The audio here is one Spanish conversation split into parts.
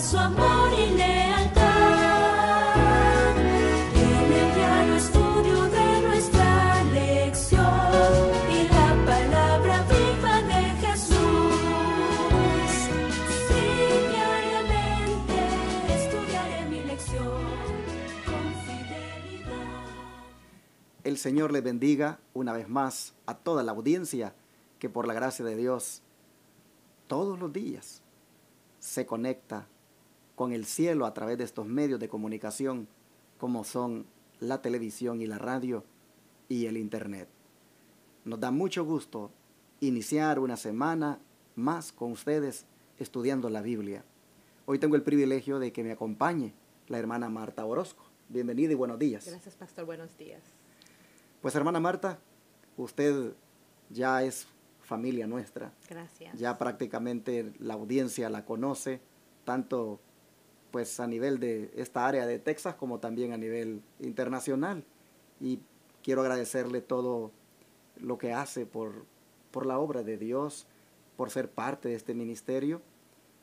su amor y lealtad. En el diario estudio de nuestra lección y la palabra viva de Jesús. Sí, diariamente estudiaré mi lección con fidelidad. El Señor les bendiga una vez más a toda la audiencia que por la gracia de Dios todos los días se conecta con el cielo a través de estos medios de comunicación como son la televisión y la radio y el internet. Nos da mucho gusto iniciar una semana más con ustedes estudiando la Biblia. Hoy tengo el privilegio de que me acompañe la hermana Marta Orozco. Bienvenida y buenos días. Gracias, pastor. Buenos días. Pues hermana Marta, usted ya es familia nuestra. Gracias. Ya prácticamente la audiencia la conoce, tanto pues a nivel de esta área de Texas como también a nivel internacional. Y quiero agradecerle todo lo que hace por la obra de Dios, por ser parte de este ministerio.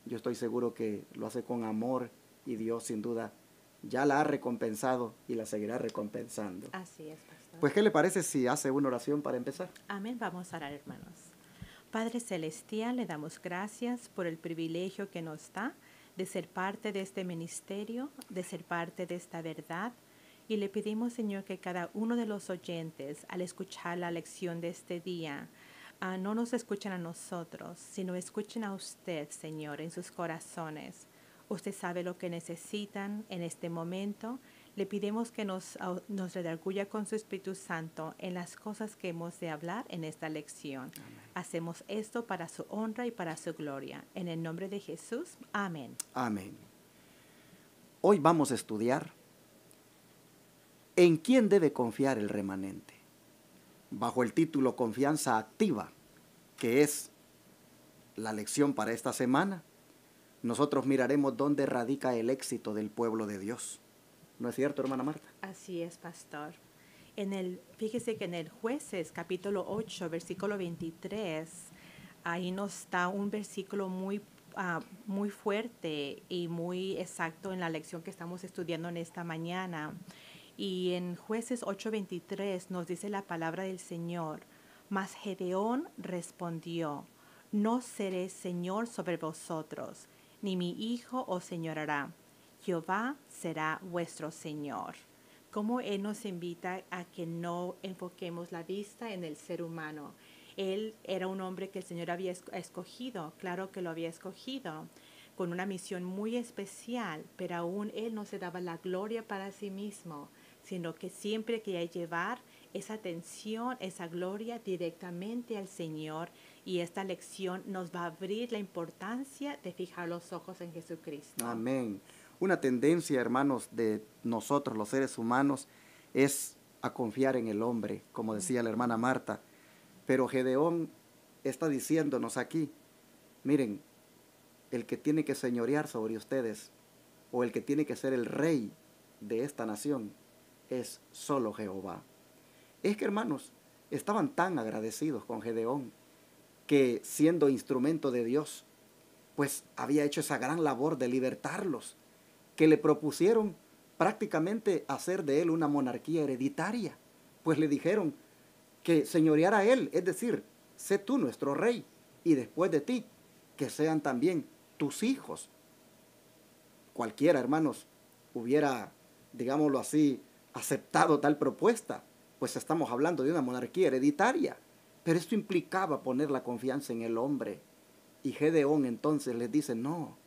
Yo estoy seguro que lo hace con amor y Dios sin duda ya la ha recompensado y la seguirá recompensando. Así es, pastor. Pues, ¿qué le parece si hace una oración para empezar? Amén. Vamos a orar, hermanos. Padre Celestial, le damos gracias por el privilegio que nos da de ser parte de este ministerio, de ser parte de esta verdad. Y le pedimos, Señor, que cada uno de los oyentes, al escuchar la lección de este día, no nos escuchen a nosotros, sino escuchen a usted, Señor, en sus corazones. Usted sabe lo que necesitan en este momento. Le pedimos que nos redarguya con su Espíritu Santo en las cosas que hemos de hablar en esta lección. Amén. Hacemos esto para su honra y para su gloria. En el nombre de Jesús, amén. Amén. Hoy vamos a estudiar ¿en quién debe confiar el remanente? Bajo el título Confianza Activa, que es la lección para esta semana, nosotros miraremos dónde radica el éxito del pueblo de Dios. ¿No es cierto, hermana Marta? Así es, pastor. Fíjese que en el Jueces, capítulo 8, versículo 23, ahí nos da un versículo muy fuerte y muy exacto en la lección que estamos estudiando en esta mañana. Y en Jueces 8:23 nos dice la palabra del Señor: mas Gedeón respondió: no seré señor sobre vosotros, ni mi hijo os señorará. Jehová será vuestro Señor. Como Él nos invita a que no enfoquemos la vista en el ser humano. Él era un hombre que el Señor había escogido, claro que lo había escogido, con una misión muy especial, pero aún Él no se daba la gloria para sí mismo, sino que siempre quería llevar esa atención, esa gloria directamente al Señor. Y esta lección nos va a abrir la importancia de fijar los ojos en Jesucristo. Amén. Una tendencia, hermanos, de nosotros los seres humanos es a confiar en el hombre, como decía la hermana Marta. Pero Gedeón está diciéndonos aquí, miren, el que tiene que señorear sobre ustedes o el que tiene que ser el rey de esta nación es solo Jehová. Es que, hermanos, estaban tan agradecidos con Gedeón que, siendo instrumento de Dios, pues había hecho esa gran labor de libertarlos, que le propusieron prácticamente hacer de él una monarquía hereditaria, pues le dijeron que señoreara a él, es decir, sé tú nuestro rey, y después de ti, que sean también tus hijos. Cualquiera, hermanos, hubiera, digámoslo así, aceptado tal propuesta, pues estamos hablando de una monarquía hereditaria, pero esto implicaba poner la confianza en el hombre. Y Gedeón entonces les dice, no,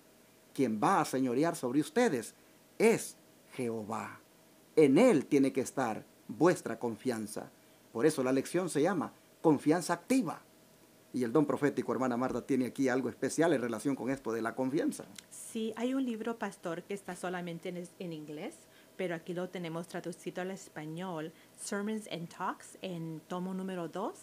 quien va a señorear sobre ustedes es Jehová. En Él tiene que estar vuestra confianza. Por eso la lección se llama confianza activa. Y el don profético, hermana Marta, tiene aquí algo especial en relación con esto de la confianza. Sí, hay un libro, pastor, que está solamente en inglés, pero aquí lo tenemos traducido al español, Sermons and Talks, en tomo número 2,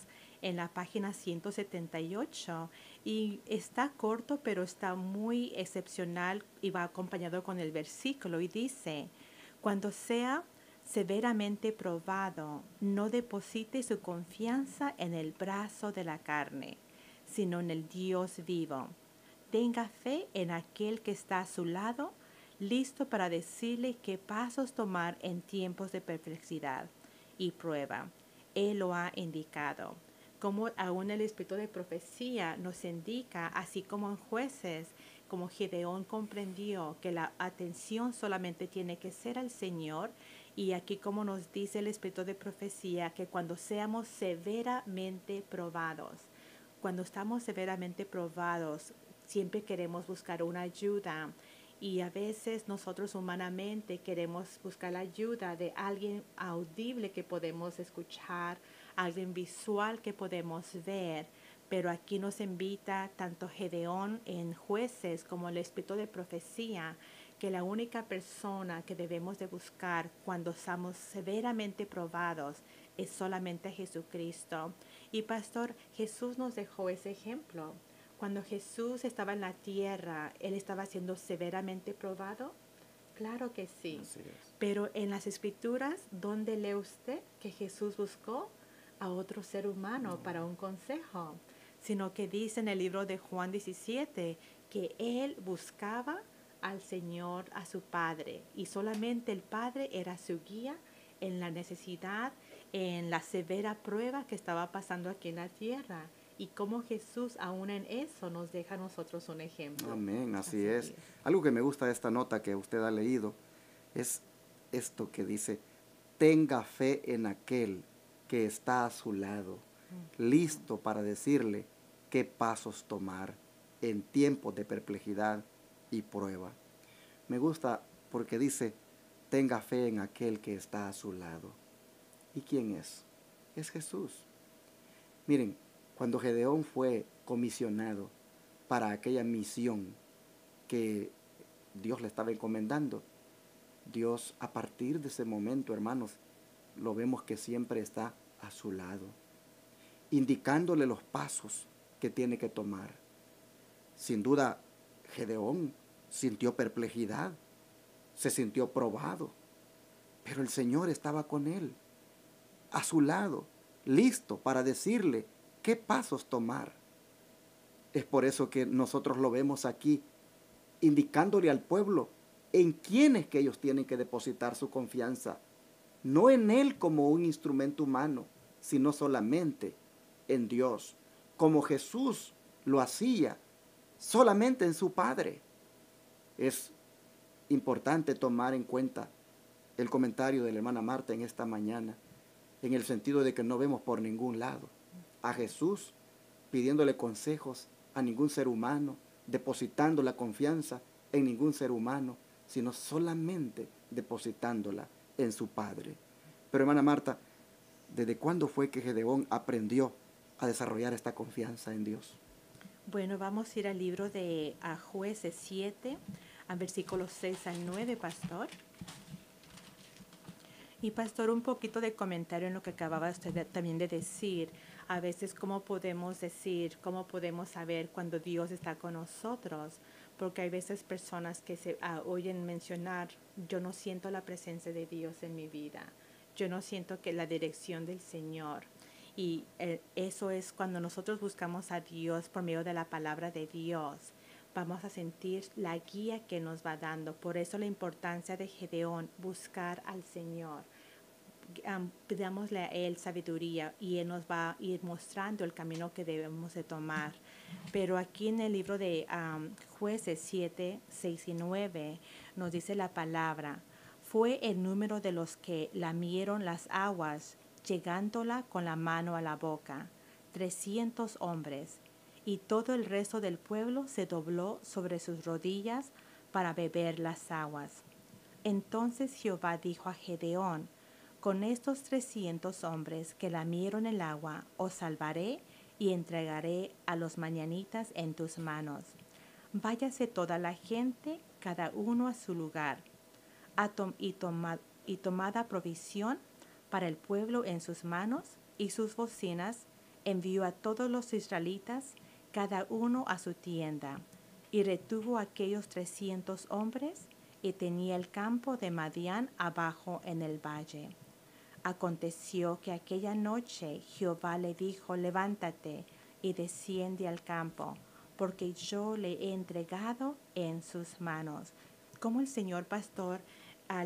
en la página 178. Y está corto, pero está muy excepcional y va acompañado con el versículo. Y dice, cuando sea severamente probado, no deposite su confianza en el brazo de la carne, sino en el Dios vivo. Tenga fe en aquel que está a su lado, listo para decirle qué pasos tomar en tiempos de perplejidad y prueba. Él lo ha indicado. Como aún el espíritu de profecía nos indica, así como en Jueces, como Gedeón comprendió que la atención solamente tiene que ser al Señor, y aquí como nos dice el espíritu de profecía, que cuando seamos severamente probados, cuando estamos severamente probados, siempre queremos buscar una ayuda, y a veces nosotros humanamente queremos buscar la ayuda de alguien audible que podemos escuchar, alguien visual que podemos ver. Pero aquí nos invita tanto Gedeón en Jueces como el espíritu de profecía, que la única persona que debemos de buscar cuando estamos severamente probados es solamente Jesucristo. Y pastor, Jesús nos dejó ese ejemplo. Cuando Jesús estaba en la tierra, ¿Él estaba siendo severamente probado? Claro que sí. Así es. Pero en las Escrituras, ¿dónde lee usted que Jesús buscó a otro ser humano para un consejo? Sino que dice en el libro de Juan 17 que Él buscaba al Señor, a su Padre, y solamente el Padre era su guía en la necesidad, en la severa prueba que estaba pasando aquí en la tierra. Y cómo Jesús aún en eso nos deja a nosotros un ejemplo. Amén, así es. Algo que me gusta de esta nota que usted ha leído es esto que dice, tenga fe en aquel que está a su lado, listo para decirle qué pasos tomar en tiempos de perplejidad y prueba. Me gusta porque dice, tenga fe en aquel que está a su lado. ¿Y quién es? Es Jesús. Miren, cuando Gedeón fue comisionado para aquella misión que Dios le estaba encomendando, Dios a partir de ese momento, hermanos, lo vemos que siempre está a su lado, indicándole los pasos que tiene que tomar. Sin duda, Gedeón sintió perplejidad, se sintió probado, pero el Señor estaba con él, a su lado, listo para decirle qué pasos tomar. Es por eso que nosotros lo vemos aquí, indicándole al pueblo en quiénes que ellos tienen que depositar su confianza, no en él como un instrumento humano, sino solamente en Dios, como Jesús lo hacía, solamente en su Padre. Es importante tomar en cuenta el comentario de la hermana Marta en esta mañana, en el sentido de que no vemos por ningún lado a Jesús pidiéndole consejos a ningún ser humano, depositando la confianza en ningún ser humano, sino solamente depositándola en su Padre. Pero hermana Marta, ¿desde cuándo fue que Gedeón aprendió a desarrollar esta confianza en Dios? Bueno, vamos a ir al libro de Jueces 7, a versículos 6 al 9, pastor. Y pastor, un poquito de comentario en lo que acababa usted también de decir. A veces, ¿cómo podemos decir, cómo podemos saber cuando Dios está con nosotros? Porque hay veces personas que se oyen mencionar, yo no siento la presencia de Dios en mi vida. Yo no siento que la dirección del Señor. Y eso es cuando nosotros buscamos a Dios por medio de la palabra de Dios. Vamos a sentir la guía que nos va dando. Por eso la importancia de Gedeón, buscar al Señor. Pidámosle a Él sabiduría y Él nos va a ir mostrando el camino que debemos de tomar. Pero aquí en el libro de Jueces 7, 6 y 9 nos dice la palabra, fue el número de los que lamieron las aguas, llegándola con la mano a la boca, 300 hombres, y todo el resto del pueblo se dobló sobre sus rodillas para beber las aguas. Entonces Jehová dijo a Gedeón, con estos 300 hombres que lamieron el agua, os salvaré y entregaré a los madianitas en tus manos. Váyase toda la gente, cada uno a su lugar, y tomada provisión para el pueblo en sus manos, y sus bocinas, envió a todos los israelitas, cada uno a su tienda, y retuvo a aquellos 300 hombres, y tenía el campo de Madián abajo en el valle. Aconteció que aquella noche Jehová le dijo, levántate y desciende al campo, porque yo le he entregado en sus manos. Como el Señor pastor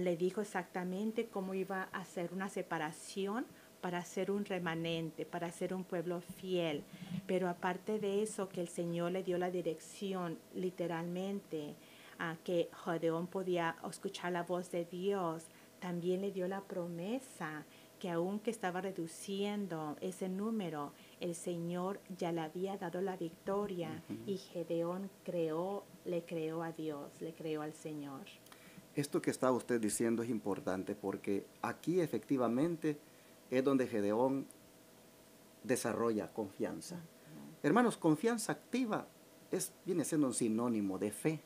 le dijo exactamente cómo iba a hacer una separación para ser un remanente, para ser un pueblo fiel. Pero aparte de eso, que el Señor le dio la dirección literalmente, que Gedeón podía escuchar la voz de Dios, también le dio la promesa que aunque estaba reduciendo ese número, el Señor ya le había dado la victoria y Gedeón le creó a Dios, le creó al Señor. Esto que está usted diciendo es importante porque aquí efectivamente es donde Gedeón desarrolla confianza. Hermanos, confianza activa viene siendo un sinónimo de fe.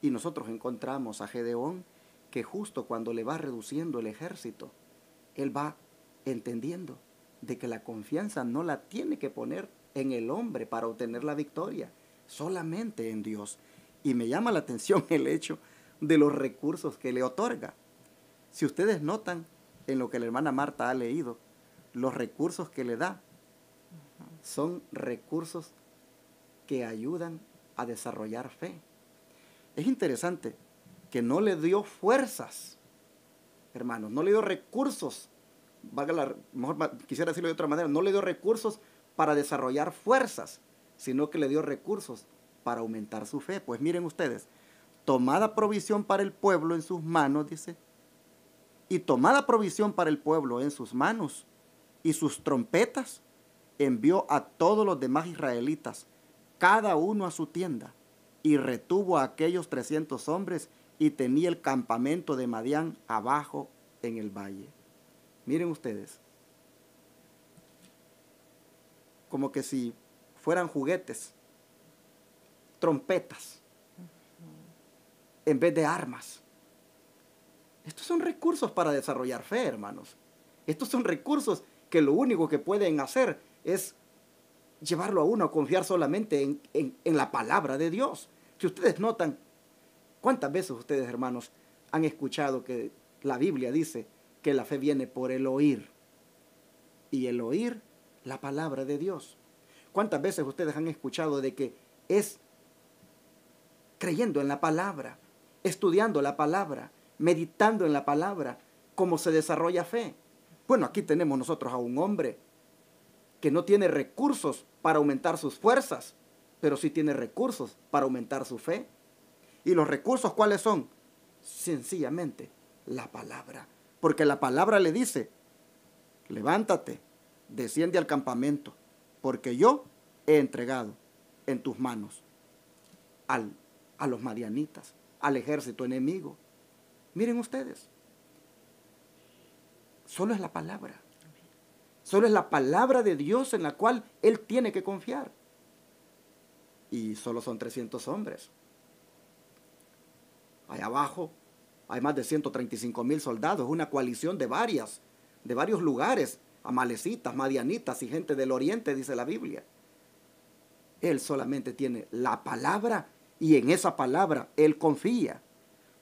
Y nosotros encontramos a Gedeón que justo cuando le va reduciendo el ejército, él va entendiendo de que la confianza no la tiene que poner en el hombre para obtener la victoria, solamente en Dios. Y me llama la atención el hecho de los recursos que le otorga. Si ustedes notan en lo que la hermana Marta ha leído, los recursos que le da son recursos que ayudan a desarrollar fe. Es interesante que no le dio fuerzas, hermanos, no le dio recursos, quisiera decirlo de otra manera, no le dio recursos para desarrollar fuerzas, sino que le dio recursos para aumentar su fe. Pues miren ustedes, tomada provisión para el pueblo en sus manos, dice, y tomada provisión para el pueblo en sus manos, y sus trompetas, envió a todos los demás israelitas, cada uno a su tienda, y retuvo a aquellos 300 hombres, y tenía el campamento de Madián abajo en el valle. Miren ustedes, como que si fueran juguetes, trompetas, en vez de armas. Estos son recursos para desarrollar fe, hermanos. Estos son recursos que lo único que pueden hacer es llevarlo a uno a confiar solamente en la palabra de Dios. Si ustedes notan, ¿cuántas veces ustedes, hermanos, han escuchado que la Biblia dice que la fe viene por el oír? Y el oír la palabra de Dios. ¿Cuántas veces ustedes han escuchado de que es creyendo en la palabra, estudiando la palabra, meditando en la palabra, cómo se desarrolla fe? Bueno, aquí tenemos nosotros a un hombre que no tiene recursos para aumentar sus fuerzas, pero sí tiene recursos para aumentar su fe. ¿Y los recursos cuáles son? Sencillamente la palabra. Porque la palabra le dice, levántate, desciende al campamento, porque yo he entregado en tus manos a los madianitas, al ejército enemigo. Miren ustedes, solo es la palabra. Solo es la palabra de Dios en la cual él tiene que confiar. Y solo son 300 hombres. Allá abajo hay más de 135,000 soldados, una coalición de varios lugares, amalecitas, madianitas y gente del oriente, dice la Biblia. Él solamente tiene la palabra y en esa palabra él confía.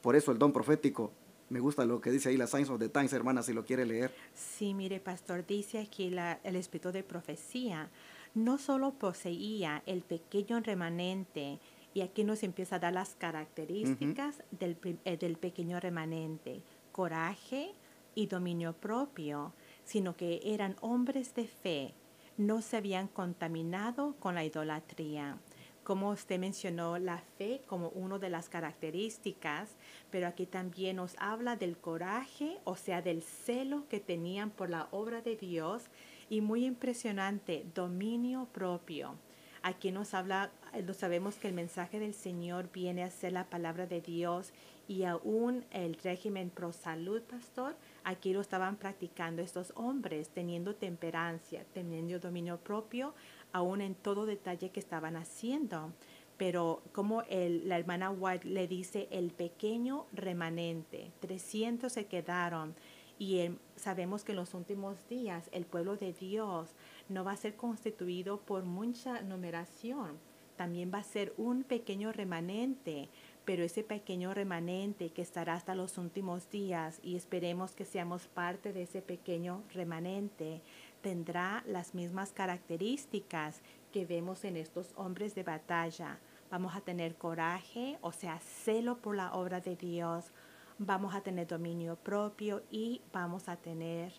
Por eso el don profético, me gusta lo que dice ahí la Signs of the Times, hermana, si lo quiere leer. Sí, mire, pastor, dice aquí el espíritu de profecía. No solo poseía el pequeño remanente, y aquí nos empieza a dar las características del pequeño remanente, coraje y dominio propio, sino que eran hombres de fe, no se habían contaminado con la idolatría. Como usted mencionó, la fe como una de las características, pero aquí también nos habla del coraje, o sea, del celo que tenían por la obra de Dios, y muy impresionante, dominio propio. Aquí nos habla, sabemos que el mensaje del Señor viene a ser la palabra de Dios, y aún el régimen pro salud, pastor, aquí lo estaban practicando estos hombres, teniendo temperancia, teniendo dominio propio, aún en todo detalle que estaban haciendo. Pero como la hermana White le dice, el pequeño remanente, 300 se quedaron. Y sabemos que en los últimos días el pueblo de Dios no va a ser constituido por mucha numeración. También va a ser un pequeño remanente, pero ese pequeño remanente que estará hasta los últimos días, y esperemos que seamos parte de ese pequeño remanente, tendrá las mismas características que vemos en estos hombres de batalla. Vamos a tener coraje, o sea, celo por la obra de Dios. Vamos a tener dominio propio y vamos a tener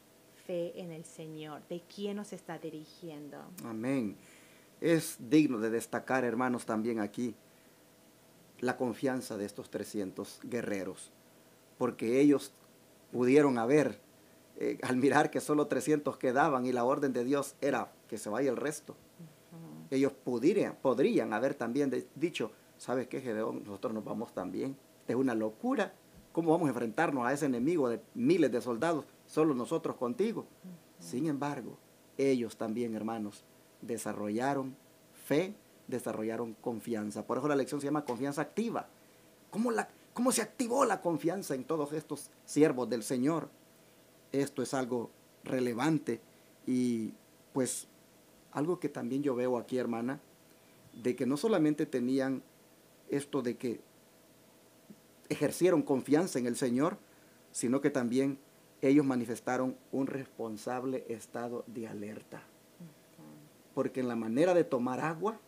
fe en el Señor, de quién nos está dirigiendo. Amén. Es digno de destacar, hermanos, también aquí la confianza de estos 300 guerreros, porque ellos pudieron haber, al mirar que solo 300 quedaban y la orden de Dios era que se vaya el resto, ellos podrían haber también dicho, ¿sabes qué, Gedeón? Nosotros nos vamos también. Es una locura. ¿Cómo vamos a enfrentarnos a ese enemigo de miles de soldados, solo nosotros contigo? Sin embargo, ellos también, hermanos, desarrollaron fe, desarrollaron confianza. Por eso la lección se llama confianza activa. ¿Cómo se activó la confianza en todos estos siervos del Señor? Esto es algo relevante y pues algo que también yo veo aquí, hermana, de que no solamente tenían esto de que ejercieron confianza en el Señor, sino que también ellos manifestaron un responsable estado de alerta. Porque en la manera de tomar agua,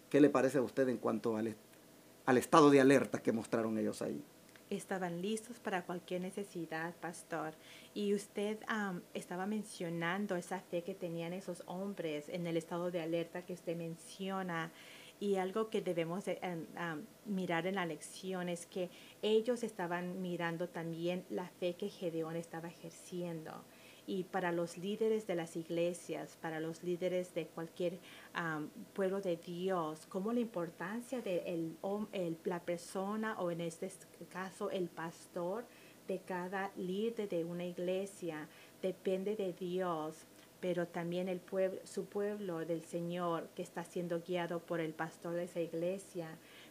¿qué le parece a usted en cuanto al estado de alerta que mostraron ellos ahí? Estaban listos para cualquier necesidad, pastor. Y usted estaba mencionando esa fe que tenían esos hombres en el estado de alerta que usted menciona. Y algo que debemos mirar en la lección es que ellos estaban mirando también la fe que Gedeón estaba ejerciendo. Y para los líderes de las iglesias, para los líderes de cualquier pueblo de Dios, como la importancia de la persona, o en este caso el pastor de cada líder de una iglesia, depende de Dios, pero también su pueblo del Señor que está siendo guiado por el pastor de esa iglesia,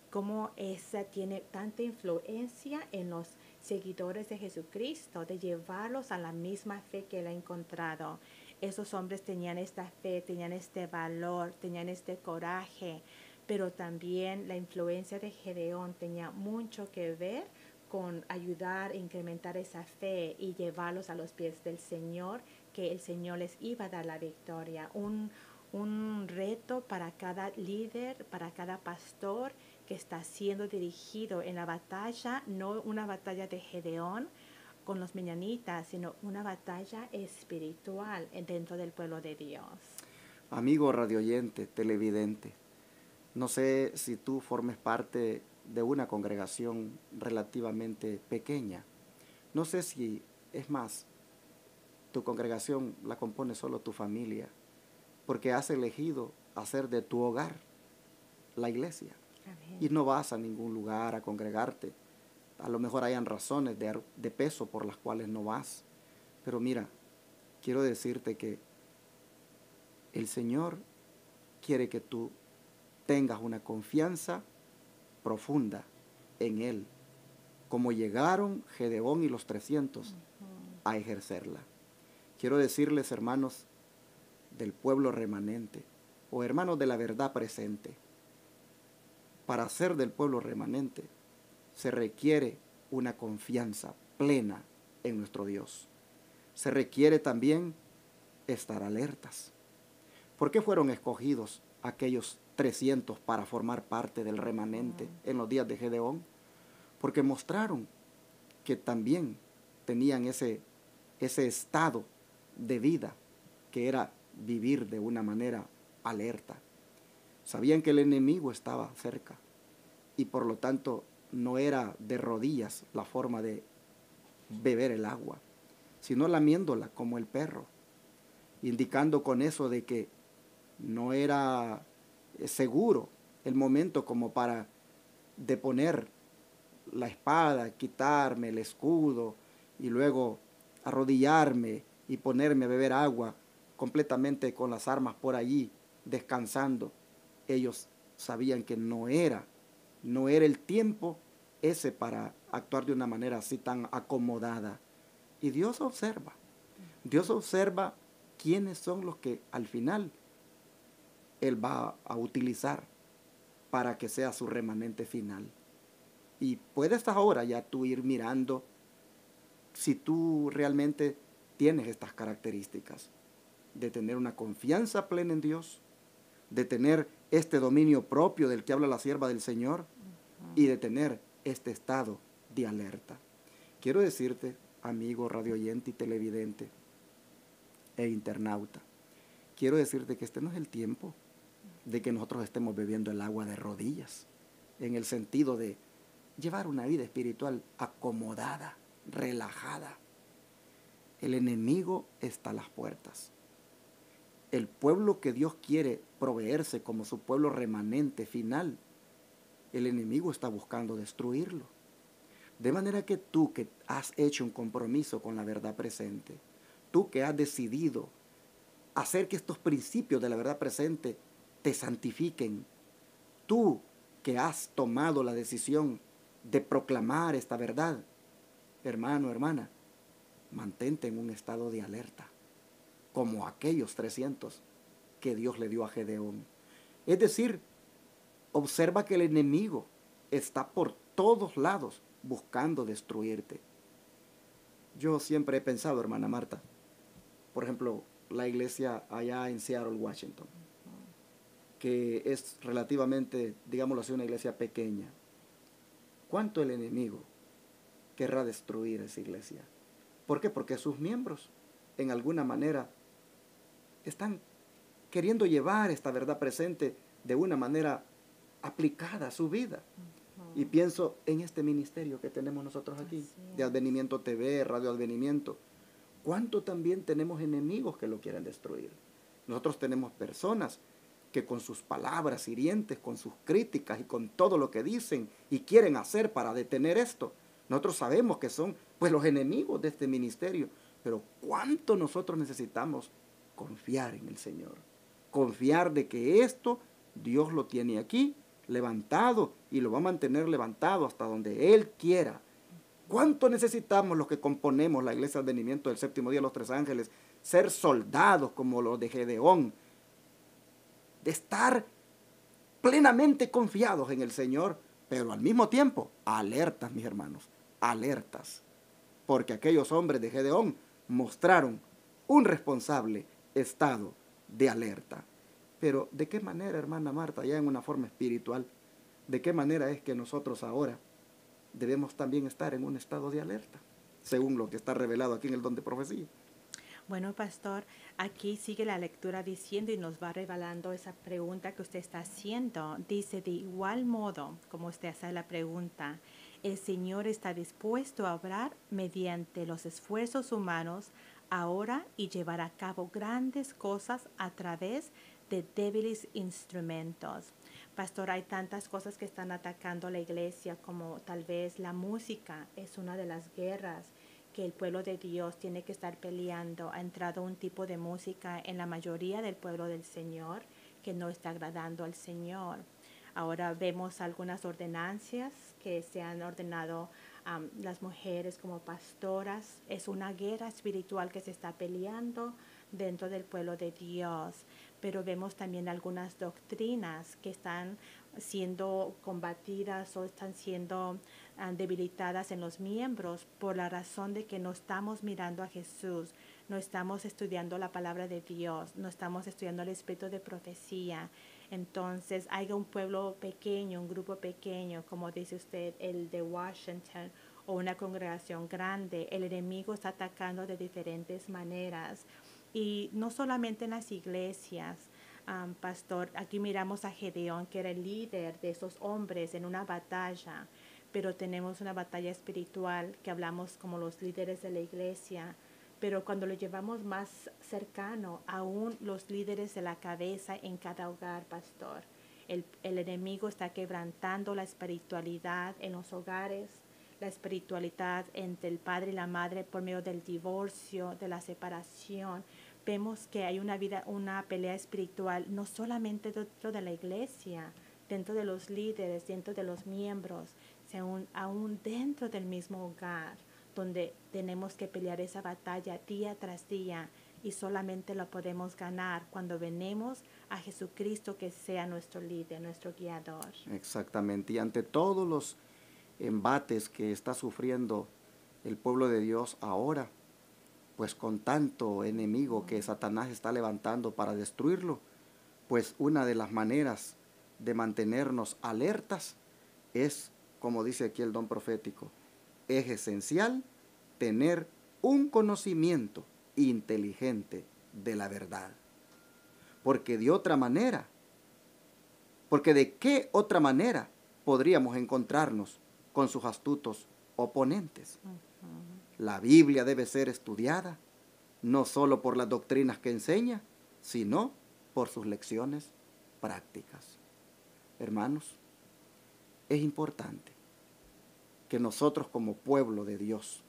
cómo esa tiene tanta influencia en los seguidores de Jesucristo, de llevarlos a la misma fe que él ha encontrado. Esos hombres tenían esta fe, tenían este valor, tenían este coraje, pero también la influencia de Gedeón tenía mucho que ver con ayudar a incrementar esa fe y llevarlos a los pies del Señor, que el Señor les iba a dar la victoria. Un reto para cada líder, para cada pastor que está siendo dirigido en la batalla, no una batalla de Gedeón con los midianitas, sino una batalla espiritual dentro del pueblo de Dios. Amigo radioyente, televidente, no sé si tú formes parte de una congregación relativamente pequeña. No sé si, es más, tu congregación la compone solo tu familia, porque has elegido hacer de tu hogar la iglesia. Amén. Y no vas a ningún lugar a congregarte. A lo mejor hayan razones de peso por las cuales no vas. Pero mira, quiero decirte que el Señor quiere que tú tengas una confianza profunda en Él, como llegaron Gedeón y los 300 a ejercerla. Quiero decirles, hermanos del pueblo remanente, o hermanos de la verdad presente, para ser del pueblo remanente se requiere una confianza plena en nuestro Dios. Se requiere también estar alertas. ¿Por qué fueron escogidos aquellos 300 para formar parte del remanente en los días de Gedeón? Porque mostraron que también tenían ese estado de vida que era vivir de una manera alerta. Sabían que el enemigo estaba cerca y por lo tanto no era de rodillas la forma de beber el agua, sino lamiéndola como el perro, indicando con eso de que no era seguro el momento como para deponer la espada, quitarme el escudo y luego arrodillarme y ponerme a beber agua completamente con las armas por allí descansando. Ellos sabían que no era el tiempo ese para actuar de una manera así tan acomodada. Y Dios observa quiénes son los que al final Él va a utilizar para que sea su remanente final. Y puedes ahora ya tú ir mirando si tú realmente tienes estas características de tener una confianza plena en Dios, de tener este dominio propio del que habla la sierva del Señor y de tener este estado de alerta. Quiero decirte, amigo radioyente y televidente e internauta, quiero decirte que este no es el tiempo de que nosotros estemos bebiendo el agua de rodillas, en el sentido de llevar una vida espiritual acomodada, relajada. El enemigo está a las puertas. El pueblo que Dios quiere proveerse como su pueblo remanente final, el enemigo está buscando destruirlo. De manera que tú que has hecho un compromiso con la verdad presente, tú que has decidido hacer que estos principios de la verdad presente te santifiquen, tú que has tomado la decisión de proclamar esta verdad, hermano, hermana, mantente en un estado de alerta, como aquellos 300 que Dios le dio a Gedeón. Es decir, observa que el enemigo está por todos lados buscando destruirte. Yo siempre he pensado, hermana Marta, por ejemplo, la iglesia allá en Seattle, Washington, que es relativamente, digámoslo así, una iglesia pequeña. ¿Cuánto el enemigo querrá destruir esa iglesia? ¿Por qué? Porque sus miembros, en alguna manera, están queriendo llevar esta verdad presente de una manera aplicada a su vida. Y pienso en este ministerio que tenemos nosotros aquí, de Advenimiento TV, Radio Advenimiento. ¿Cuánto también tenemos enemigos que lo quieren destruir? Nosotros tenemos personas que con sus palabras hirientes, con sus críticas y con todo lo que dicen y quieren hacer para detener esto, nosotros sabemos que son pues los enemigos de este ministerio. Pero ¿cuánto nosotros necesitamos confiar en el Señor? Confiar de que esto Dios lo tiene aquí, levantado, y lo va a mantener levantado hasta donde Él quiera. ¿Cuánto necesitamos los que componemos la Iglesia de Advenimiento del Séptimo Día de los Tres Ángeles ser soldados como los de Gedeón? De estar plenamente confiados en el Señor, pero al mismo tiempo alertas, mis hermanos, alertas. Porque aquellos hombres de Gedeón mostraron un responsable estado de alerta. Pero ¿de qué manera, hermana Marta, ya en una forma espiritual, de qué manera es que nosotros ahora debemos también estar en un estado de alerta, según lo que está revelado aquí en el don de profecía? Bueno, pastor, aquí sigue la lectura diciendo y nos va revelando esa pregunta que usted está haciendo. Dice, de igual modo, como usted hace la pregunta, el Señor está dispuesto a obrar mediante los esfuerzos humanos ahora y llevar a cabo grandes cosas a través de débiles instrumentos. Pastor, hay tantas cosas que están atacando a la iglesia, como tal vez la música es una de las guerras que el pueblo de Dios tiene que estar peleando. Ha entrado un tipo de música en la mayoría del pueblo del Señor que no está agradando al Señor. Ahora vemos algunas ordenancias que se han ordenado las mujeres como pastoras. Es una guerra espiritual que se está peleando dentro del pueblo de Dios. Pero vemos también algunas doctrinas que están siendo combatidas o están siendo debilitadas en los miembros por la razón de que no estamos mirando a Jesús, no estamos estudiando la palabra de Dios, no estamos estudiando el espíritu de profecía. Entonces hay un pueblo pequeño, un grupo pequeño, como dice usted, el de Washington, o una congregación grande. El enemigo está atacando de diferentes maneras. Y no solamente en las iglesias, pastor, aquí miramos a Gedeón, que era el líder de esos hombres en una batalla, pero tenemos una batalla espiritual que hablamos como los líderes de la iglesia, pero cuando lo llevamos más cercano, aún los líderes de la cabeza en cada hogar, pastor, el enemigo está quebrantando la espiritualidad en los hogares, la espiritualidad entre el padre y la madre por medio del divorcio, de la separación. Vemos que hay una pelea espiritual, no solamente dentro de la iglesia, dentro de los líderes, dentro de los miembros, sino aún dentro del mismo hogar, donde tenemos que pelear esa batalla día tras día, y solamente la podemos ganar cuando venimos a Jesucristo, que sea nuestro líder, nuestro guiador. Exactamente, y ante todos los embates que está sufriendo el pueblo de Dios ahora, pues con tanto enemigo que Satanás está levantando para destruirlo, Pues una de las maneras de mantenernos alertas es, como dice aquí el don profético, es esencial tener un conocimiento inteligente de la verdad. Porque de otra manera, porque de qué otra manera podríamos encontrarnos con sus astutos oponentes. La Biblia debe ser estudiada no solo por las doctrinas que enseña, sino por sus lecciones prácticas. Hermanos, es importante que nosotros como pueblo de Dios,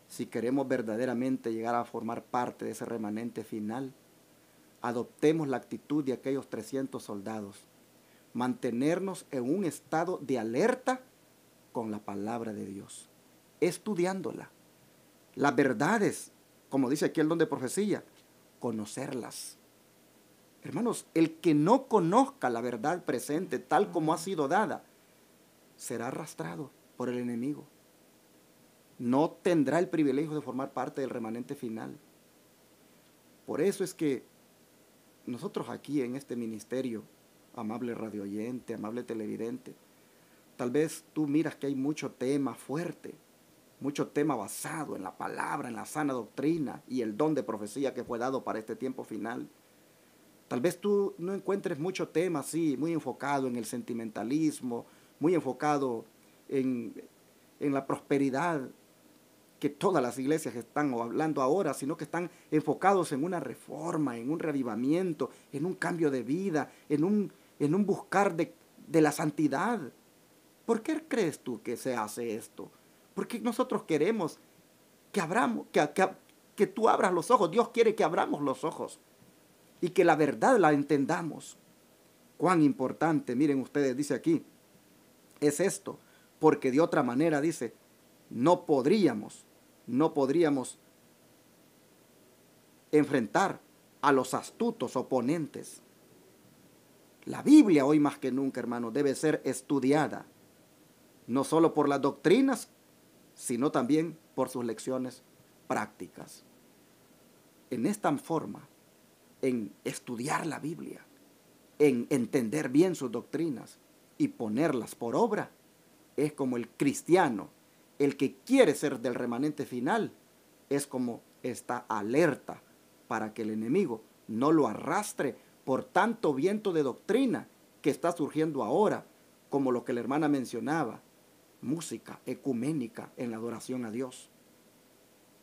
si queremos verdaderamente llegar a formar parte de ese remanente final, adoptemos la actitud de aquellos 300 soldados, mantenernos en un estado de alerta con la palabra de Dios, estudiándola. Las verdades, como dice aquí el don de profecía, conocerlas. Hermanos, el que no conozca la verdad presente tal como ha sido dada, será arrastrado por el enemigo. No tendrá el privilegio de formar parte del remanente final. Por eso es que nosotros aquí en este ministerio, amable radioyente, amable televidente, tal vez tú miras que hay mucho tema fuerte, mucho tema basado en la palabra, en la sana doctrina y el don de profecía que fue dado para este tiempo final. Tal vez tú no encuentres mucho tema así, muy enfocado en el sentimentalismo, muy enfocado en la prosperidad que todas las iglesias están hablando ahora, sino que están enfocados en una reforma, en un revivamiento, en un cambio de vida, en un buscar de la santidad. ¿Por qué crees tú que se hace esto? Porque nosotros queremos que abramos, que tú abras los ojos. Dios quiere que abramos los ojos y que la verdad la entendamos. Cuán importante, miren ustedes, dice aquí, es esto, porque de otra manera, dice, no podríamos enfrentar a los astutos oponentes. La Biblia hoy más que nunca, hermano, debe ser estudiada, no solo por las doctrinas, sino también por sus lecciones prácticas. En esta forma, en estudiar la Biblia, en entender bien sus doctrinas y ponerlas por obra, es como el cristiano, el que quiere ser del remanente final, es como está alerta para que el enemigo no lo arrastre por tanto viento de doctrina que está surgiendo ahora, como lo que la hermana mencionaba, música ecuménica en la adoración a Dios,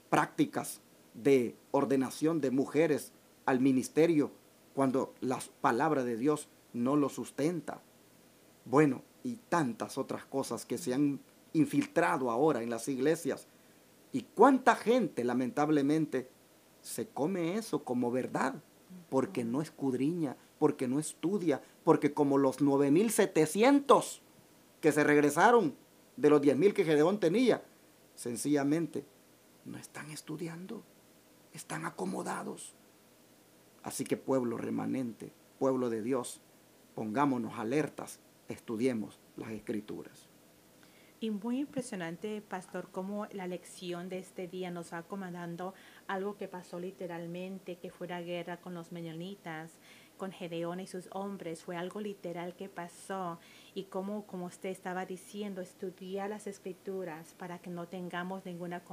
prácticas de ordenación de mujeres al ministerio cuando la palabra de Dios no lo sustenta. Bueno, y tantas otras cosas que se han infiltrado ahora en las iglesias. Y cuánta gente, lamentablemente, se come eso como verdad, porque no escudriña, porque no estudia, porque como los 9,700 que se regresaron de los 10,000 que Gedeón tenía, sencillamente no están estudiando, están acomodados. Así que pueblo remanente, pueblo de Dios, pongámonos alertas, estudiemos las Escrituras. Y muy impresionante, pastor, cómo la lección de este día nos va acomodando algo que pasó literalmente, que fue la guerra con los meñonitas, con Gedeón y sus hombres. Fue algo literal que pasó. Y como usted estaba diciendo, estudiar las Escrituras para que no tengamos ninguna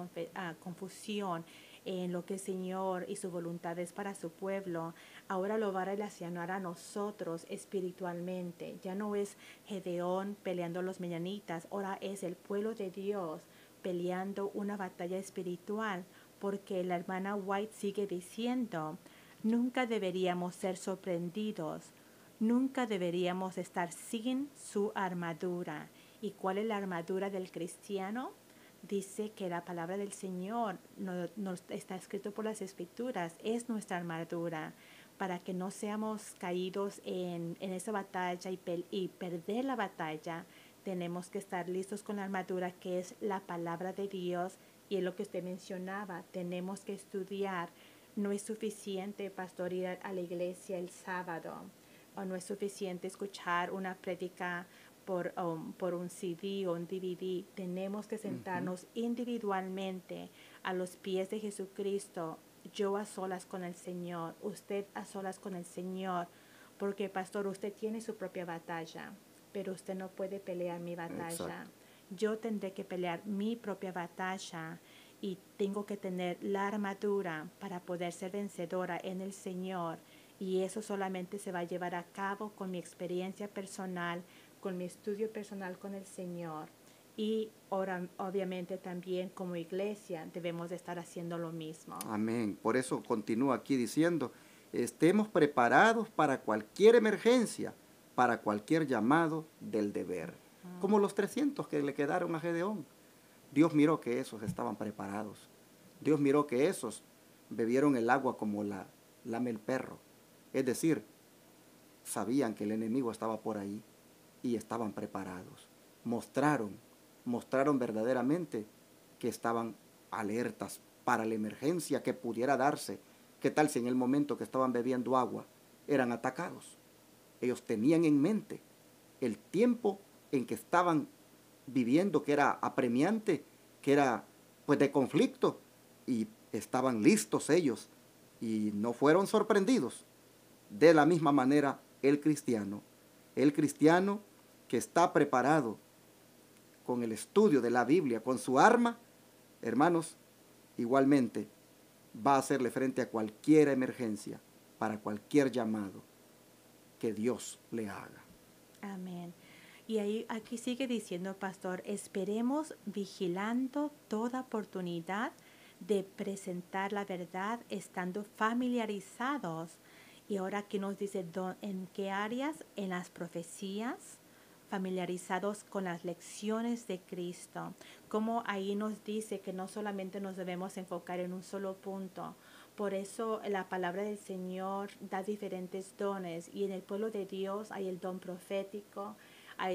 confusión en lo que el Señor y su voluntad es para su pueblo. Ahora lo va a relacionar a nosotros espiritualmente. Ya no es Gedeón peleando a los meñanitas, ahora es el pueblo de Dios peleando una batalla espiritual, porque la hermana White sigue diciendo, nunca deberíamos ser sorprendidos, nunca deberíamos estar sin su armadura. ¿Y cuál es la armadura del cristiano? Dice que la palabra del Señor nos está escrito por las Escrituras, es nuestra armadura, para que no seamos caídos en esa batalla y perder la batalla. Tenemos que estar listos con la armadura que es la palabra de Dios, y es lo que usted mencionaba, tenemos que estudiar. No es suficiente, pastor, ir a la iglesia el sábado, o no es suficiente escuchar una prédica por un CD o un DVD. Tenemos que sentarnos individualmente a los pies de Jesucristo, yo a solas con el Señor, usted a solas con el Señor, porque pastor, usted tiene su propia batalla, pero usted no puede pelear mi batalla. Exacto. Yo tendré que pelear mi propia batalla y tengo que tener la armadura para poder ser vencedora en el Señor. Y eso solamente se va a llevar a cabo con mi experiencia personal, con mi estudio personal con el Señor. Y ahora, obviamente también como iglesia debemos de estar haciendo lo mismo. Amén. Por eso continúa aquí diciendo, estemos preparados para cualquier emergencia, para cualquier llamado del deber. Como los 300 que le quedaron a Gedeón. Dios miró que esos estaban preparados. Dios miró que esos bebieron el agua como la lame el perro. Es decir, sabían que el enemigo estaba por ahí y estaban preparados. Mostraron verdaderamente que estaban alertas para la emergencia que pudiera darse. ¿Qué tal si en el momento que estaban bebiendo agua eran atacados? Ellos tenían en mente el tiempo en que estaban viviendo, que era apremiante, que era pues de conflicto, y estaban listos ellos y no fueron sorprendidos. De la misma manera el cristiano que está preparado con el estudio de la Biblia, con su arma, hermanos, igualmente va a hacerle frente a cualquier emergencia, para cualquier llamado que Dios le haga. Amén. Y ahí, aquí sigue diciendo, pastor, esperemos vigilando toda oportunidad de presentar la verdad, estando familiarizados. Y ahora aquí nos dice, ¿en qué áreas? En las profecías, familiarizados con las lecciones de Cristo. Como ahí nos dice que no solamente nos debemos enfocar en un solo punto. Por eso la palabra del Señor da diferentes dones, y en el pueblo de Dios hay el don profético.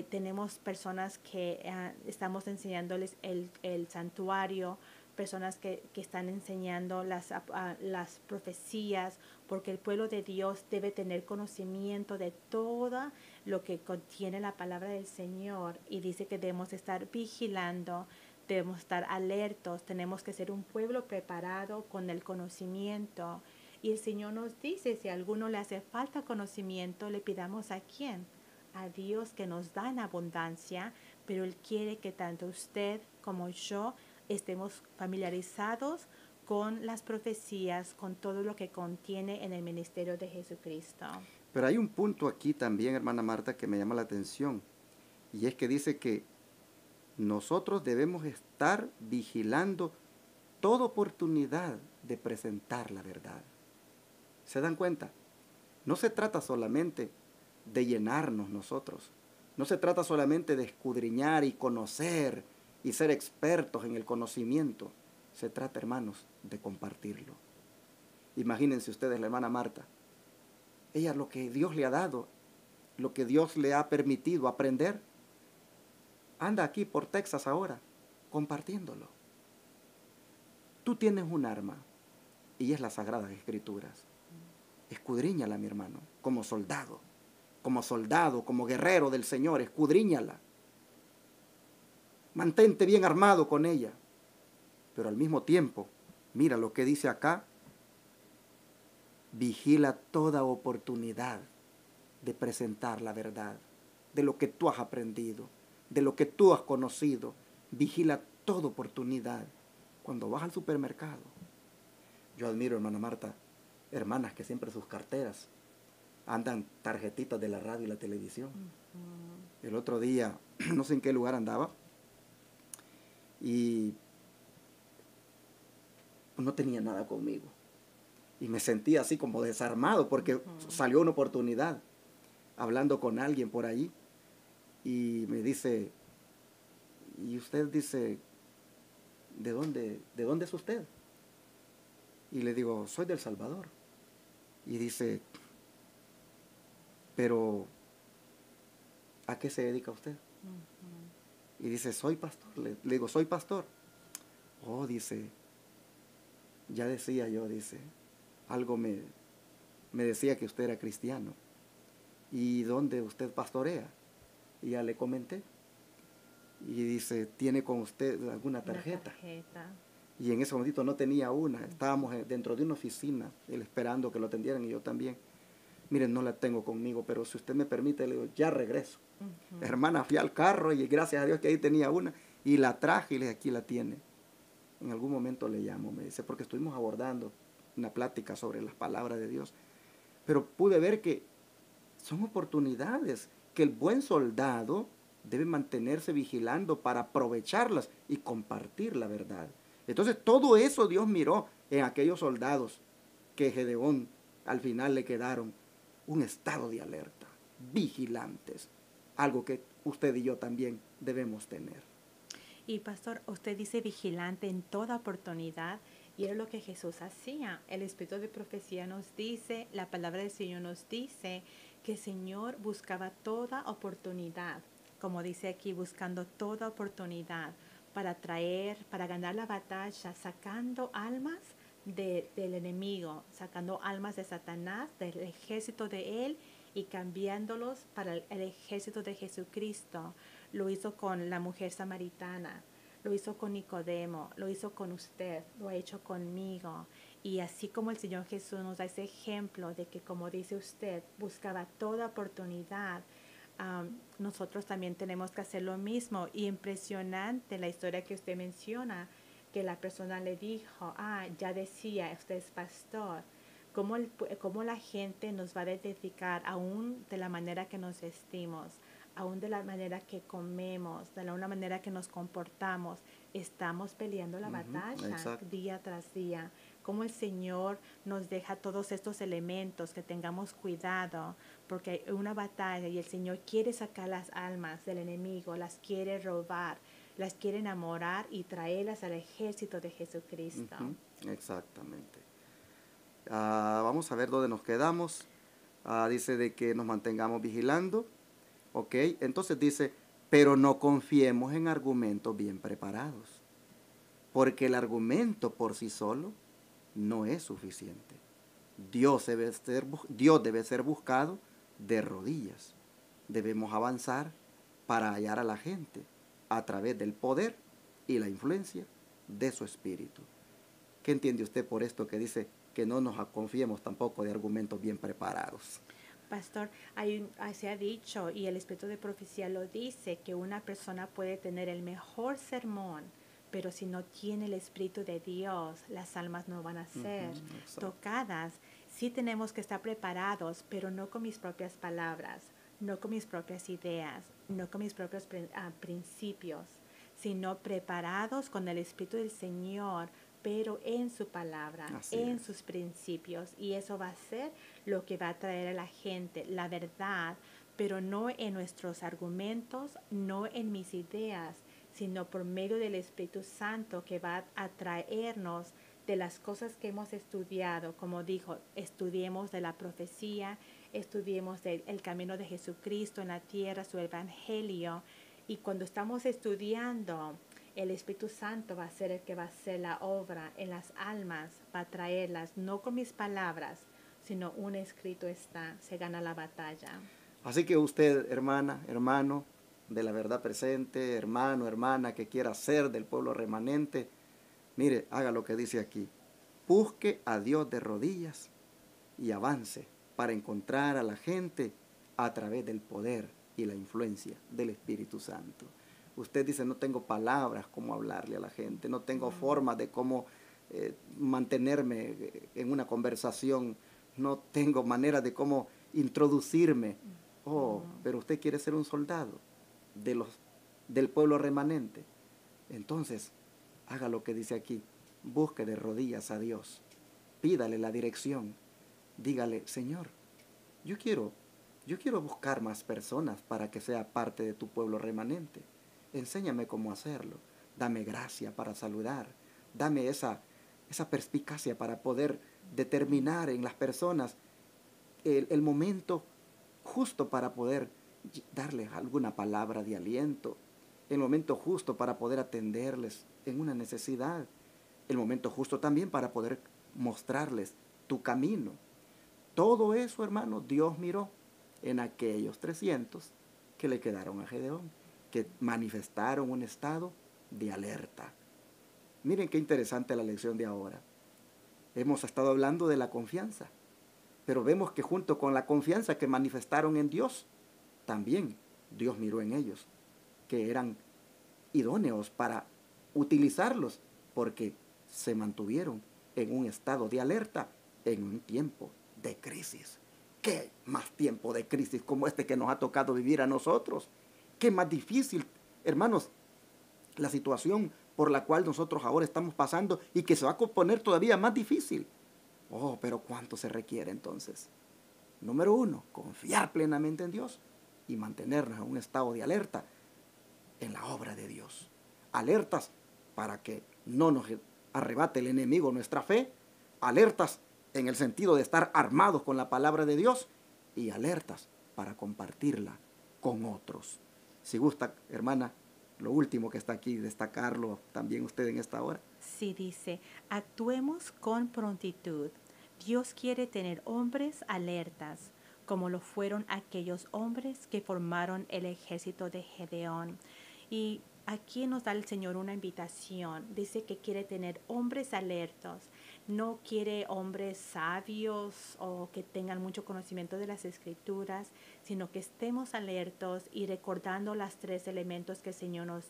Tenemos personas que estamos enseñándoles el santuario, personas que están enseñando las profecías, porque el pueblo de Dios debe tener conocimiento de todo lo que contiene la palabra del Señor, y dice que debemos estar vigilando, debemos estar alertos, tenemos que ser un pueblo preparado con el conocimiento. Y el Señor nos dice, si a alguno le hace falta conocimiento, le pidamos ¿a quién? A Dios, que nos da en abundancia, pero Él quiere que tanto usted como yo estemos familiarizados con las profecías, con todo lo que contiene en el ministerio de Jesucristo. Pero hay un punto aquí también, hermana Marta, que me llama la atención, y es que dice que nosotros debemos estar vigilando toda oportunidad de presentar la verdad. ¿Se dan cuenta? No se trata solamente de llenarnos nosotros. No se trata solamente de escudriñar y conocer y ser expertos en el conocimiento. Se trata, hermanos, de compartirlo. Imagínense ustedes la hermana Marta. Ella, lo que Dios le ha dado, lo que Dios le ha permitido aprender, anda aquí por Texas ahora, compartiéndolo. Tú tienes un arma, y es las Sagradas Escrituras. Escudriñala, mi hermano, como soldado, como guerrero del Señor, escudriñala. Mantente bien armado con ella. Pero al mismo tiempo, mira lo que dice acá, vigila toda oportunidad de presentar la verdad, de lo que tú has aprendido, de lo que tú has conocido. Vigila toda oportunidad. Cuando vas al supermercado, yo admiro, hermana Marta, hermanas que siempre sus carteras andan tarjetitas de la radio y la televisión. El otro día, no sé en qué lugar andaba, y no tenía nada conmigo. Y me sentía así como desarmado, porque salió una oportunidad, hablando con alguien por ahí, y me dice, y usted dice, ¿de dónde es usted? Y le digo, soy del Salvador. Y dice, pero ¿a qué se dedica usted? Y dice, soy pastor. Le digo, soy pastor. Oh, dice, ya decía yo, dice, algo me decía que usted era cristiano. ¿Y dónde usted pastorea? Y ya le comenté. Y dice, ¿tiene con usted alguna tarjeta? Una tarjeta. Y en ese momentito no tenía una. Estábamos dentro de una oficina, él esperando que lo atendieran y yo también. miren, no la tengo conmigo, pero si usted me permite, le digo, ya regreso. Hermana, fui al carro y gracias a Dios que ahí tenía una y la traje y le dije, aquí la tiene. En algún momento le llamo, me dice, porque estuvimos abordando una plática sobre las palabras de Dios. Pero pude ver que son oportunidades que el buen soldado debe mantenerse vigilando para aprovecharlas y compartir la verdad. Entonces todo eso Dios miró en aquellos soldados que Gedeón al final le quedaron un estado de alerta, vigilantes, algo que usted y yo también debemos tener. Y pastor, usted dice vigilante en toda oportunidad, y era lo que Jesús hacía. El Espíritu de profecía nos dice, la palabra del Señor nos dice que el Señor buscaba toda oportunidad, como dice aquí, buscando toda oportunidad para traer, para ganar la batalla, sacando almas del enemigo, sacando almas de Satanás, del ejército de él, y cambiándolos para el ejército de Jesucristo. Lo hizo con la mujer samaritana, lo hizo con Nicodemo, lo hizo con usted, lo ha hecho conmigo. Y así como el Señor Jesús nos da ese ejemplo de que, como dice usted, buscaba toda oportunidad, nosotros también tenemos que hacer lo mismo. Y impresionante la historia que usted menciona, que la persona le dijo, ya decía, usted es pastor. Cómo la gente nos va a identificar aún de la manera que nos vestimos, aún de la manera que comemos, de la una manera que nos comportamos. Estamos peleando la batalla Exacto. día tras día. Cómo el Señor nos deja todos estos elementos, que tengamos cuidado, porque hay una batalla y el Señor quiere sacar las almas del enemigo, las quiere robar, las quiere enamorar y traerlas al ejército de Jesucristo. Exactamente. Vamos a ver dónde nos quedamos. Dice de que nos mantengamos vigilando. Ok, entonces dice, pero no confiemos en argumentos bien preparados, porque el argumento por sí solo no es suficiente. Dios debe ser buscado de rodillas. Debemos avanzar para hallar a la gente a través del poder y la influencia de su espíritu. ¿Qué entiende usted por esto que dice que no nos confiemos tampoco de argumentos bien preparados? Pastor, se ha dicho, y el Espíritu de profecía lo dice, que una persona puede tener el mejor sermón, pero si no tiene el Espíritu de Dios, las almas no van a ser tocadas. Sí tenemos que estar preparados, pero no con mis propias palabras, no con mis propias ideas, no con mis propios principios, sino preparados con el Espíritu del Señor, pero en su palabra, sus principios. Y eso va a ser lo que va a traer a la gente, la verdad, pero no en nuestros argumentos, no en mis ideas, sino por medio del Espíritu Santo, que va a traernos de las cosas que hemos estudiado. Como dijo, estudiemos de la profecía, estudiemos del camino de Jesucristo en la tierra, su evangelio. Y cuando estamos estudiando, el Espíritu Santo va a ser el que va a hacer la obra en las almas, va a traerlas, no con mis palabras, sino un escrito está, se gana la batalla. Así que usted, hermana, hermano de la verdad presente, hermano, hermana que quiera ser del pueblo remanente, mire, haga lo que dice aquí. Busque a Dios de rodillas y avance para encontrar a la gente a través del poder y la influencia del Espíritu Santo. Usted dice, no tengo palabras cómo hablarle a la gente, no tengo forma de cómo mantenerme en una conversación, no tengo manera de cómo introducirme. Pero usted quiere ser un soldado del pueblo remanente. Entonces, haga lo que dice aquí, busque de rodillas a Dios, pídale la dirección, dígale, Señor, yo quiero buscar más personas para que sea parte de tu pueblo remanente. Enséñame cómo hacerlo. Dame gracia para saludar. Dame esa perspicacia para poder determinar en las personas el momento justo para poder darles alguna palabra de aliento, el momento justo para poder atenderles en una necesidad, el momento justo también para poder mostrarles tu camino. Todo eso, hermano, Dios miró en aquellos 300 que le quedaron a Gedeón, que manifestaron un estado de alerta. Miren qué interesante la lección de ahora. Hemos estado hablando de la confianza. Pero vemos que junto con la confianza que manifestaron en Dios, también Dios miró en ellos que eran idóneos para utilizarlos, porque se mantuvieron en un estado de alerta en un tiempo de crisis. ¿Qué más tiempo de crisis como este que nos ha tocado vivir a nosotros? ¿Qué más difícil, hermanos, la situación por la cual nosotros ahora estamos pasando y que se va a poner todavía más difícil? Oh, pero ¿cuánto se requiere entonces? Número 1, confiar plenamente en Dios y mantenernos en un estado de alerta en la obra de Dios. Alertas para que no nos arrebate el enemigo nuestra fe, alertas en el sentido de estar armados con la palabra de Dios y alertas para compartirla con otros. Si gusta, hermana, lo último que está aquí, destacarlo también usted en esta hora. Sí, dice, actuemos con prontitud. Dios quiere tener hombres alertas, como lo fueron aquellos hombres que formaron el ejército de Gedeón. Y aquí nos da el Señor una invitación. Dice que quiere tener hombres alertos. No quiere hombres sabios o que tengan mucho conocimiento de las Escrituras, sino que estemos alertos y recordando los 3 elementos que el Señor nos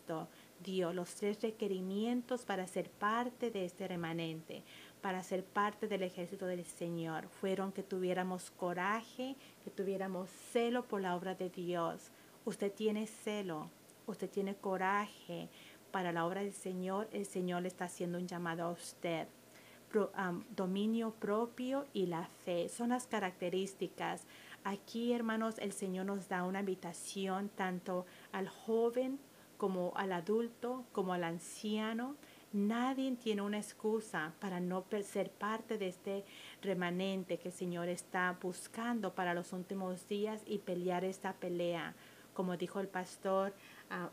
dio, los 3 requerimientos para ser parte de este remanente, para ser parte del ejército del Señor. Fueron que tuviéramos coraje, que tuviéramos celo por la obra de Dios. Usted tiene celo, usted tiene coraje para la obra del Señor. El Señor le está haciendo un llamado a usted. Dominio propio y la fe son las características. Aquí, hermanos, el Señor nos da una invitación tanto al joven como al adulto, como al anciano. Nadie tiene una excusa para no ser parte de este remanente que el Señor está buscando para los últimos días y pelear esta pelea. Como dijo el pastor,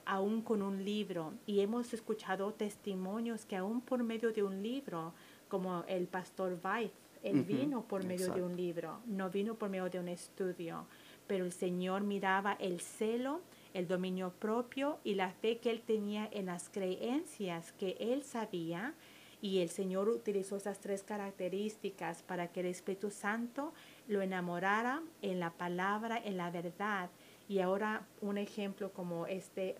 aún con un libro. Y hemos escuchado testimonios que aún por medio de un libro, como el pastor Weiss, él vino por medio de un libro, no vino por medio de un estudio. Pero el Señor miraba el celo, el dominio propio y la fe que él tenía en las creencias que él sabía. Y el Señor utilizó esas 3 características para que el Espíritu Santo lo enamorara en la palabra, en la verdad. Y ahora un ejemplo como este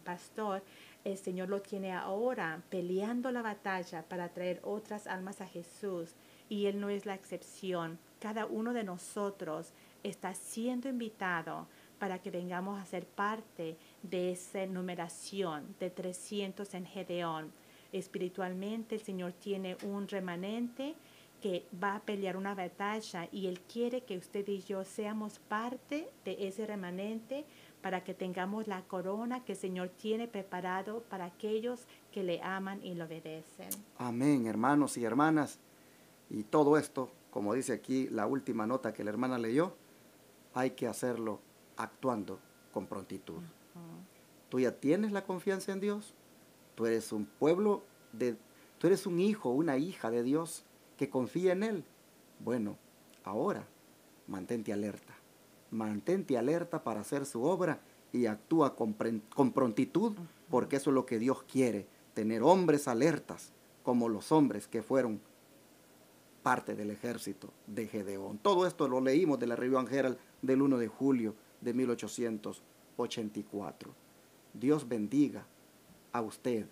pastor, el Señor lo tiene ahora peleando la batalla para traer otras almas a Jesús. Y Él no es la excepción. Cada uno de nosotros está siendo invitado para que vengamos a ser parte de esa numeración de 300 en Gedeón. Espiritualmente el Señor tiene un remanente que va a pelear una batalla y Él quiere que usted y yo seamos parte de ese remanente para que tengamos la corona que el Señor tiene preparado para aquellos que le aman y lo obedecen. Amén, hermanos y hermanas. Y todo esto, como dice aquí la última nota que la hermana leyó, hay que hacerlo actuando con prontitud. Tú ya tienes la confianza en Dios, tú eres un tú eres un hijo, una hija de Dios que confía en Él. Bueno, ahora mantente alerta para hacer su obra y actúa con prontitud, porque eso es lo que Dios quiere, tener hombres alertas como los hombres que fueron parte del ejército de Gedeón. Todo esto lo leímos de la Review and Herald del 1 de julio de 1884. Dios bendiga a usted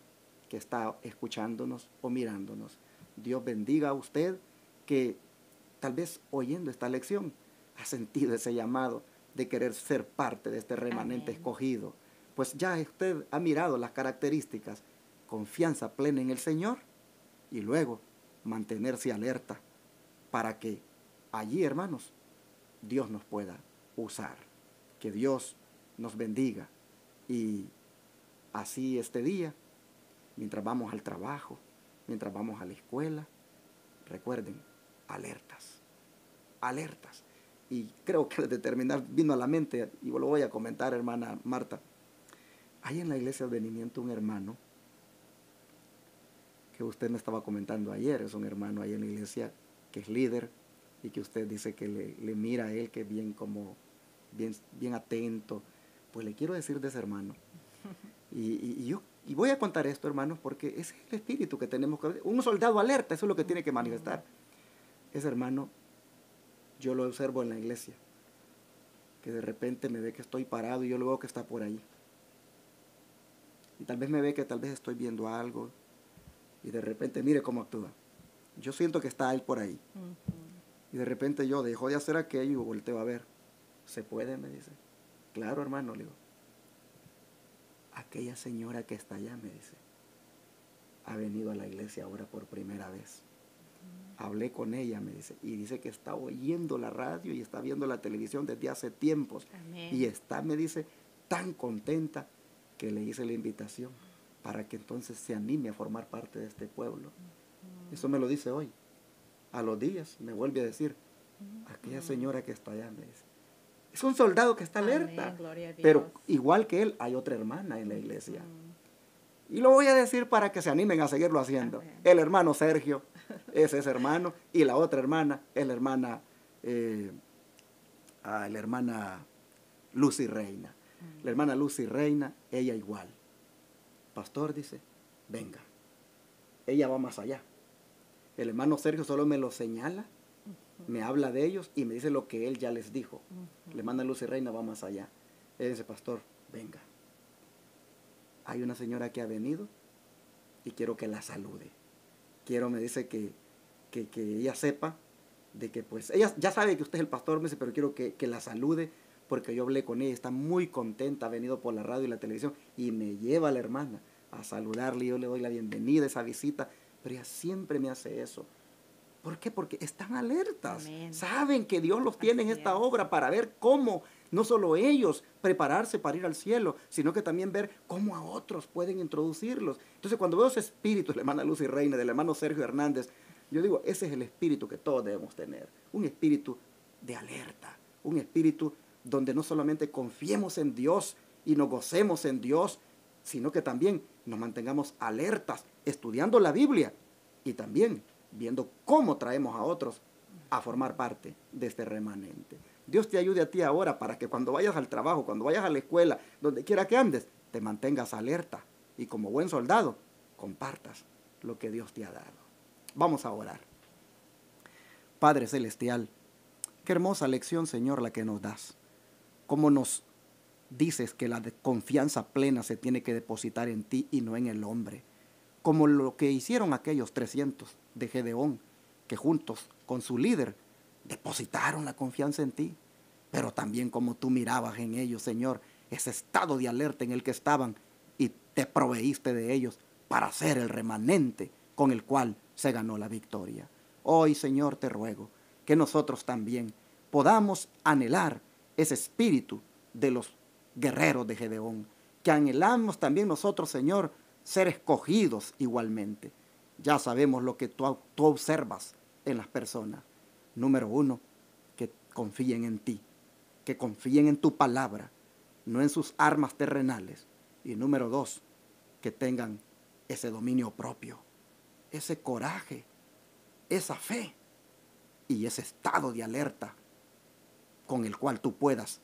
que está escuchándonos o mirándonos. Dios bendiga a usted que tal vez oyendo esta lección ha sentido ese llamado de querer ser parte de este remanente escogido. Pues ya usted ha mirado las características, confianza plena en el Señor y luego mantenerse alerta para que allí, hermanos, Dios nos pueda usar. Que Dios nos bendiga y así este día, mientras vamos al trabajo, mientras vamos a la escuela, recuerden, alertas. Y creo que de terminar vino a la mente, y lo voy a comentar, hermana Marta. Hay en la iglesia de Advenimiento un hermano que usted me estaba comentando ayer, es un hermano ahí en la iglesia que es líder y que usted dice que le mira a él que es bien atento. Pues le quiero decir de ese hermano. Y voy a contar esto, hermanos, porque ese es el espíritu que tenemos que ver. Un soldado alerta, eso es lo que tiene que manifestar. Ese hermano yo lo observo en la iglesia, que de repente me ve que estoy parado y yo lo veo que está por ahí. Y tal vez me ve que tal vez estoy viendo algo y de repente mire cómo actúa. Yo siento que está él por ahí. Y de repente yo dejo de hacer aquello y volteo a ver. ¿Se puede? Me dice. Claro, hermano, le digo. Aquella señora que está allá, me dice, ha venido a la iglesia ahora por primera vez. Hablé con ella, me dice, y dice que está oyendo la radio y está viendo la televisión desde hace tiempos. Amén. Y está, me dice, tan contenta que le hice la invitación para que entonces se anime a formar parte de este pueblo. Eso me lo dice hoy. A los días me vuelve a decir, aquella señora que está allá, me dice. Es un soldado que está alerta. Amén, gloria a Dios. Pero igual que él, hay otra hermana en la iglesia. Y lo voy a decir para que se animen a seguirlo haciendo. Amén. El hermano Sergio es ese hermano. Y la otra hermana es la hermana Lucy Reina. La hermana Lucy Reina, ella igual. Pastor dice, venga. Ella va más allá. El hermano Sergio solo me lo señala, me habla de ellos y me dice lo que él ya les dijo. La hermana Lucy Reina va más allá. Él dice, pastor, venga. Hay una señora que ha venido y quiero que la salude. Quiero, me dice, que ella sepa de que pues, ella ya sabe que usted es el pastor, me dice, pero quiero que la salude porque yo hablé con ella, está muy contenta, ha venido por la radio y la televisión y me lleva a la hermana a saludarle, yo le doy la bienvenida a esa visita, pero ella siempre me hace eso. ¿Por qué? Porque están alertas. Amén. Saben que Dios los tiene en Así esta es. obra para ver cómo, no solo ellos prepararse para ir al cielo, sino que también ver cómo a otros pueden introducirlos. Entonces, cuando veo ese espíritu de la hermana Lucy Reina, del hermano Sergio Hernández, yo digo, ese es el espíritu que todos debemos tener. Un espíritu de alerta. Un espíritu donde no solamente confiemos en Dios y nos gocemos en Dios, sino que también nos mantengamos alertas, estudiando la Biblia y también viendo cómo traemos a otros a formar parte de este remanente. Dios te ayude a ti ahora para que cuando vayas al trabajo, cuando vayas a la escuela, donde quiera que andes, te mantengas alerta y como buen soldado, compartas lo que Dios te ha dado. Vamos a orar. Padre Celestial, qué hermosa lección, Señor, la que nos das. Cómo nos dices que la confianza plena se tiene que depositar en ti y no en el hombre. Como lo que hicieron aquellos 300 de Gedeón, que juntos con su líder depositaron la confianza en ti. Pero también como tú mirabas en ellos, Señor, ese estado de alerta en el que estaban y te proveíste de ellos para ser el remanente con el cual se ganó la victoria. Hoy, Señor, te ruego que nosotros también podamos anhelar ese espíritu de los guerreros de Gedeón, que anhelamos también nosotros, Señor, ser escogidos igualmente. Ya sabemos lo que tú observas en las personas. Número 1, que confíen en ti, que confíen en tu palabra, no en sus armas terrenales. Y número 2, que tengan ese dominio propio, ese coraje, esa fe y ese estado de alerta con el cual tú puedas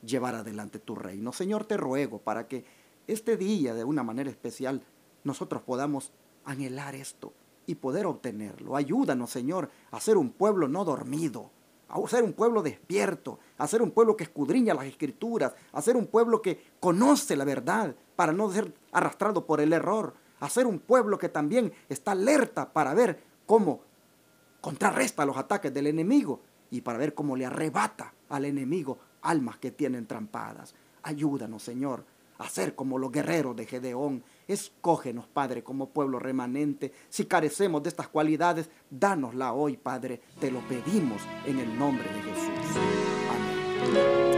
llevar adelante tu reino. Señor, te ruego para que este día, de una manera especial, nosotros podamos anhelar esto y poder obtenerlo. Ayúdanos, Señor, a ser un pueblo no dormido, a ser un pueblo despierto, a ser un pueblo que escudriña las Escrituras, a ser un pueblo que conoce la verdad para no ser arrastrado por el error, a ser un pueblo que también está alerta para ver cómo contrarresta los ataques del enemigo y para ver cómo le arrebata al enemigo almas que tienen trampadas. Ayúdanos, Señor, a ser como los guerreros de Gedeón. Escógenos, Padre, como pueblo remanente. Si carecemos de estas cualidades, dánosla hoy, Padre. Te lo pedimos en el nombre de Jesús. Amén.